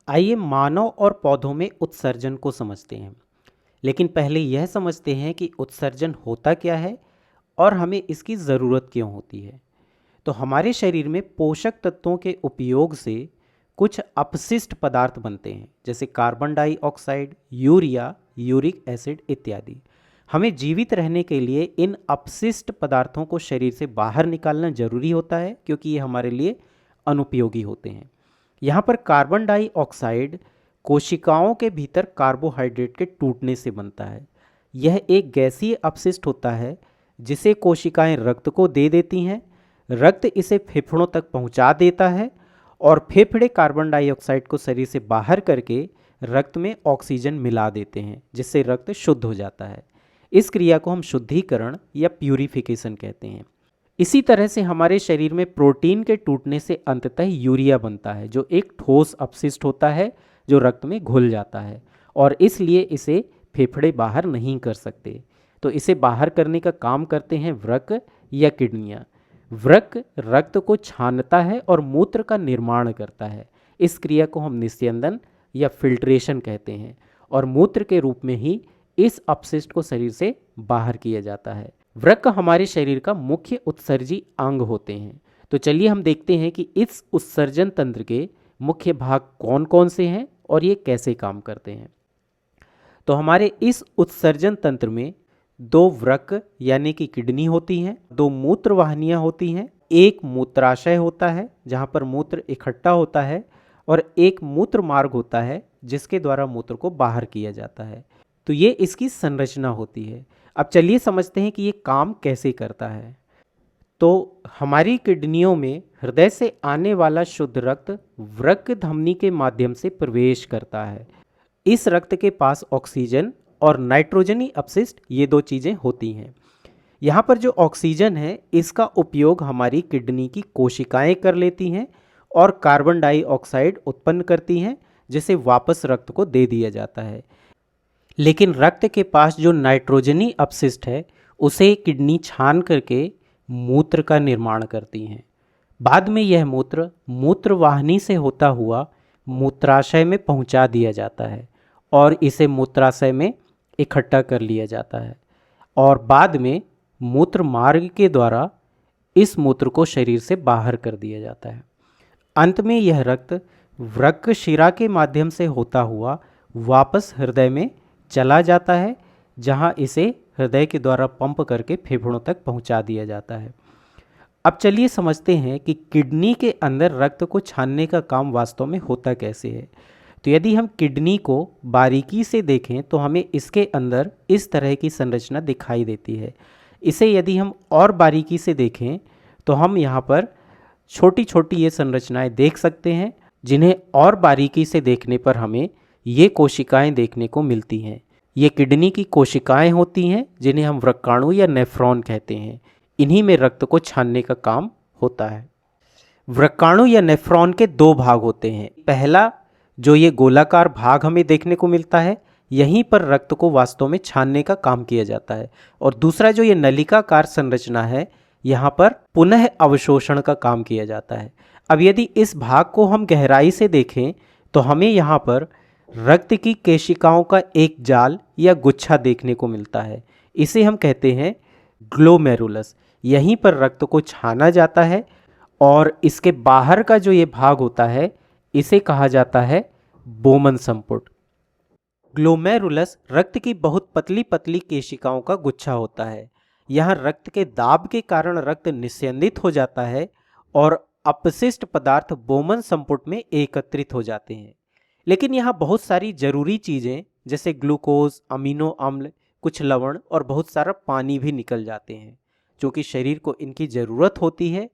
आइए मानव और पौधों में उत्सर्जन को समझते हैं। लेकिन पहले यह समझते हैं कि उत्सर्जन होता क्या है और हमें इसकी ज़रूरत क्यों होती है। तो हमारे शरीर में पोषक तत्वों के उपयोग से कुछ अपशिष्ट पदार्थ बनते हैं, जैसे carbon dioxide, urea, uric acid इत्यादि। हमें जीवित रहने के लिए इन अपशिष्ट पदार्थों को शरीर से बाहर निकालना जरूरी होता है, क्योंकि ये हमारे लिए अनुपयोगी होते हैं। यहाँ पर कार्बन डाइऑक्साइड कोशिकाओं के भीतर कार्बोहाइड्रेट के टूटने से बनता है। यह एक गैसीय अपशिष्ट होता है जिसे कोशिकाएं रक्त को दे देती हैं। रक्त इसे फेफड़ों तक पहुंचा देता है और फेफड़े कार्बन डाइऑक्साइड को शरीर से बाहर करके रक्त में ऑक्सीजन मिला देते हैं, जिससे रक्त शुद्ध हो जाता है। इस क्रिया को हम शुद्धिकरण या प्यूरिफिकेशन कहते हैं। इसी तरह से हमारे शरीर में प्रोटीन के टूटने से अंततः यूरिया बनता है, जो एक ठोस अपशिष्ट होता है जो रक्त में घुल जाता है, और इसलिए इसे फेफड़े बाहर नहीं कर सकते। तो इसे बाहर करने का काम करते हैं वृक्क या किडनियाँ। वृक्क रक्त को छानता है और मूत्र का निर्माण करता है। इस क्रिया को हम निस्यंदन या फिल्ट्रेशन कहते हैं, और मूत्र के रूप में ही इस अपशिष्ट को शरीर से बाहर किया जाता है। वृक्क हमारे शरीर का मुख्य उत्सर्जी अंग होते हैं। तो चलिए हम देखते हैं कि इस उत्सर्जन तंत्र के मुख्य भाग कौन कौन से हैं और ये कैसे काम करते हैं। तो हमारे इस उत्सर्जन तंत्र में दो वृक्क यानी कि किडनी होती हैं, दो मूत्र वाहिनियां होती हैं, एक मूत्राशय होता है जहां पर मूत्र इकट्ठा होता है, और एक मूत्र मार्ग होता है जिसके द्वारा मूत्र को बाहर किया जाता है। तो ये इसकी संरचना होती है। अब चलिए समझते हैं कि ये काम कैसे करता है। तो हमारी किडनियों में हृदय से आने वाला शुद्ध रक्त वृक्क धमनी के माध्यम से प्रवेश करता है। इस रक्त के पास ऑक्सीजन और नाइट्रोजनी अपशिष्ट, ये दो चीज़ें होती हैं। यहाँ पर जो ऑक्सीजन है इसका उपयोग हमारी किडनी की कोशिकाएं कर लेती हैं और कार्बन डाइऑक्साइड उत्पन्न करती हैं, जिसे वापस रक्त को दे दिया जाता है। लेकिन रक्त के पास जो नाइट्रोजनी अपशिष्ट है उसे किडनी छान करके मूत्र का निर्माण करती हैं। बाद में यह मूत्र मूत्रवाहिनी से होता हुआ मूत्राशय में पहुंचा दिया जाता है और इसे मूत्राशय में इकट्ठा कर लिया जाता है, और बाद में मूत्र मार्ग के द्वारा इस मूत्र को शरीर से बाहर कर दिया जाता है। अंत में यह रक्त वृक्क शिरा के माध्यम से होता हुआ वापस हृदय में चला जाता है, जहां इसे हृदय के द्वारा पंप करके फेफड़ों तक पहुंचा दिया जाता है। अब चलिए समझते हैं कि किडनी के अंदर रक्त को छानने का काम वास्तव में होता कैसे है। तो यदि हम किडनी को बारीकी से देखें तो हमें इसके अंदर इस तरह की संरचना दिखाई देती है। इसे यदि हम और बारीकी से देखें तो हम यहाँ पर छोटी छोटी ये संरचनाएं देख सकते हैं, जिन्हें और बारीकी से देखने पर हमें ये कोशिकाएं देखने को मिलती हैं। ये किडनी की कोशिकाएं होती हैं जिन्हें हम वृक्काणु या नेफ्रॉन कहते हैं। इन्हीं में रक्त को छानने का काम होता है। वृक्काणु या नेफ्रॉन के दो भाग होते हैं। पहला जो ये गोलाकार भाग हमें देखने को मिलता है, यहीं पर रक्त को वास्तव में छानने का काम किया जाता है, और दूसरा जो ये नलिकाकार संरचना है, यहाँ पर पुनः अवशोषण का काम किया जाता है। अब यदि इस भाग को हम गहराई से देखें तो हमें यहाँ पर रक्त की केशिकाओं का एक जाल या गुच्छा देखने को मिलता है। इसे हम कहते हैं ग्लोमेरुलस। यहीं पर रक्त को छाना जाता है, और इसके बाहर का जो ये भाग होता है इसे कहा जाता है बोमन संपुट। ग्लोमेरुलस रक्त की बहुत पतली पतली केशिकाओं का गुच्छा होता है। यहाँ रक्त के दाब के कारण रक्त निस्यंदित हो जाता है और अपशिष्ट पदार्थ बोमन संपुट में एकत्रित हो जाते हैं। लेकिन यहाँ बहुत सारी जरूरी चीज़ें जैसे ग्लूकोज, अमीनो अम्ल, कुछ लवण और बहुत सारा पानी भी निकल जाते हैं, क्योंकि शरीर को इनकी ज़रूरत होती है।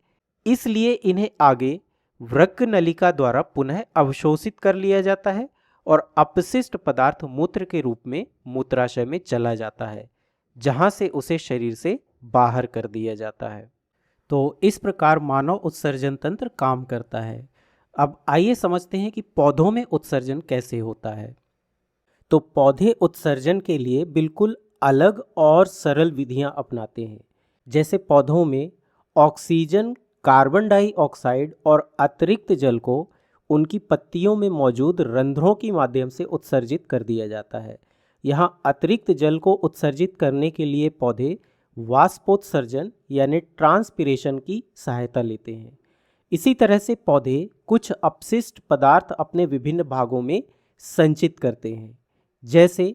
इसलिए इन्हें आगे वृक्क नलिका द्वारा पुनः अवशोषित कर लिया जाता है और अपशिष्ट पदार्थ मूत्र के रूप में मूत्राशय में चला जाता है, जहाँ से उसे शरीर से बाहर कर दिया जाता है। तो इस प्रकार मानव उत्सर्जन तंत्र काम करता है। अब आइए समझते हैं कि पौधों में उत्सर्जन कैसे होता है। तो पौधे उत्सर्जन के लिए बिल्कुल अलग और सरल विधियां अपनाते हैं। जैसे पौधों में ऑक्सीजन, कार्बन डाइऑक्साइड और अतिरिक्त जल को उनकी पत्तियों में मौजूद रंध्रों के माध्यम से उत्सर्जित कर दिया जाता है। यहाँ अतिरिक्त जल को उत्सर्जित करने के लिए पौधे वाष्पोत्सर्जन यानी ट्रांसपिरेशन की सहायता लेते हैं। इसी तरह से पौधे कुछ अपशिष्ट पदार्थ अपने विभिन्न भागों में संचित करते हैं, जैसे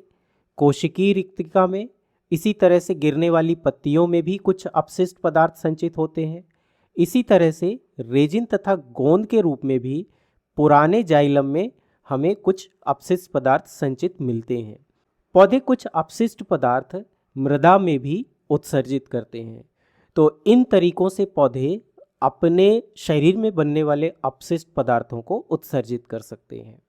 कोशिकीय रिक्तिका में। इसी तरह से गिरने वाली पत्तियों में भी कुछ अपशिष्ट पदार्थ संचित होते हैं। इसी तरह से रेजिन तथा गोंद के रूप में भी पुराने जाइलम में हमें कुछ अपशिष्ट पदार्थ संचित मिलते हैं। पौधे कुछ अपशिष्ट पदार्थ मृदा में भी उत्सर्जित करते हैं। तो इन तरीकों से पौधे अपने शरीर में बनने वाले अपशिष्ट पदार्थों को उत्सर्जित कर सकते हैं।